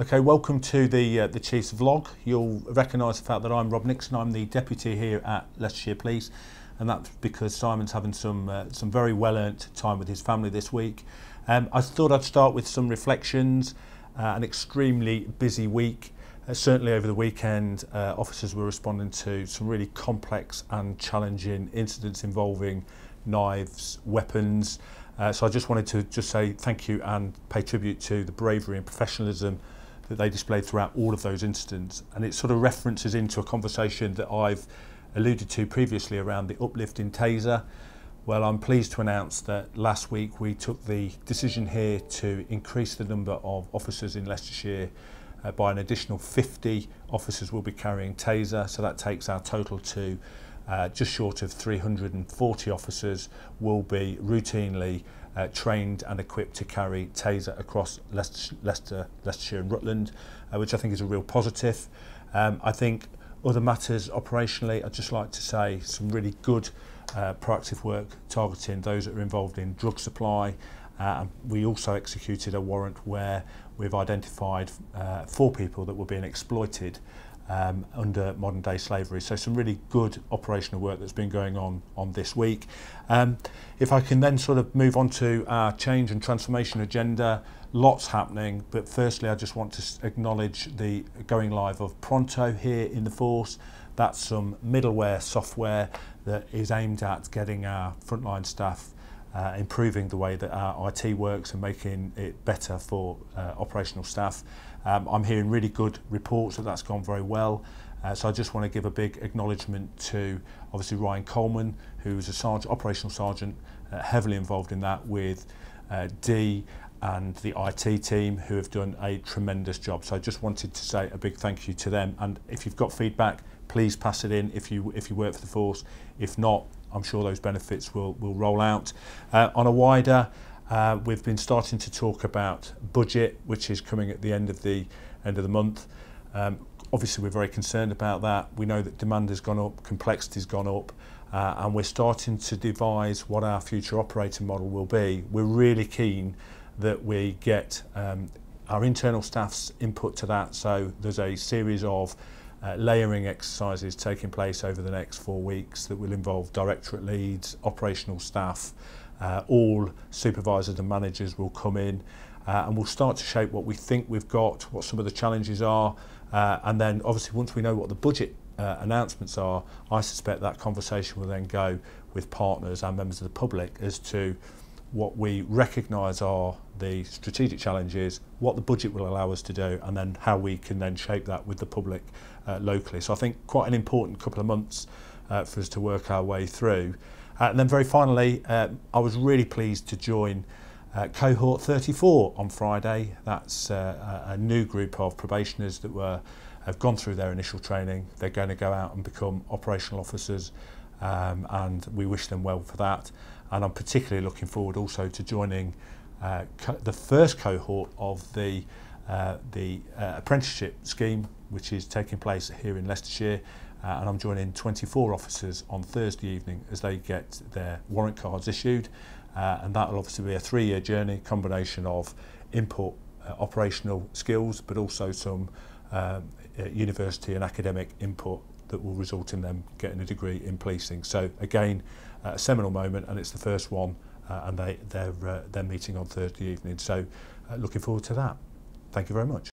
Okay, welcome to the Chief's vlog. You'll recognise the fact that I'm Rob Nixon. I'm the deputy here at Leicestershire Police, and that's because Simon's having some very well-earned time with his family this week. I thought I'd start with some reflections. An extremely busy week. Certainly over the weekend, officers were responding to some really complex and challenging incidents involving knives, weapons. So I just wanted to say thank you and pay tribute to the bravery and professionalism that they displayed throughout all of those incidents. And it sort of references into a conversation that I've alluded to previously around the uplifting taser. Well, I'm pleased to announce that last week we took the decision here to increase the number of officers in Leicestershire by an additional 50 officers will be carrying taser. So that takes our total to just short of 340 officers will be routinely trained and equipped to carry taser across Leicestershire and Rutland, which I think is a real positive. I think other matters operationally, I'd just like to say some really good proactive work targeting those that are involved in drug supply. We also executed a warrant where we've identified 4 people that were being exploited under modern day slavery. So some really good operational work that's been going on this week. If I can then sort of move on to our change and transformation agenda, lots happening, but firstly I just want to acknowledge the going live of Pronto here in the force. That's some middleware software that is aimed at getting our frontline staff improving the way that our IT works and making it better for operational staff. I'm hearing really good reports that that's gone very well. So I just want to give a big acknowledgement to obviously Ryan Coleman, who's a operational sergeant, heavily involved in that with Dee and the IT team, who have done a tremendous job. So I just wanted to say a big thank you to them. And if you've got feedback, please pass it in if you work for the force. If not, I'm sure those benefits will roll out. On a wider, we've been starting to talk about budget, which is coming at the end of the month. Obviously, we're very concerned about that. We know that demand has gone up, complexity's gone up, and we're starting to devise what our future operating model will be. We're really keen that we get our internal staff's input to that. So there's a series of layering exercises taking place over the next 4 weeks that will involve directorate leads, operational staff, all supervisors and managers will come in, and we'll start to shape what we think we've got, what some of the challenges are, and then obviously once we know what the budget announcements are, I suspect that conversation will then go with partners and members of the public as to what we recognise are the strategic challenges, what the budget will allow us to do, and then how we can then shape that with the public locally. So I think quite an important couple of months for us to work our way through. And then very finally, I was really pleased to join cohort 34 on Friday. That's a new group of probationers that have gone through their initial training. They're going to go out and become operational officers, and we wish them well for that. And I'm particularly looking forward also to joining the first cohort of the apprenticeship scheme, which is taking place here in Leicestershire, and I'm joining 24 officers on Thursday evening as they get their warrant cards issued, and that will obviously be a 3-year journey, combination of input operational skills, but also some university and academic input that will result in them getting a degree in policing. So again, a seminal moment, and it's the first one, and they're meeting on Thursday evening. So looking forward to that. Thank you very much.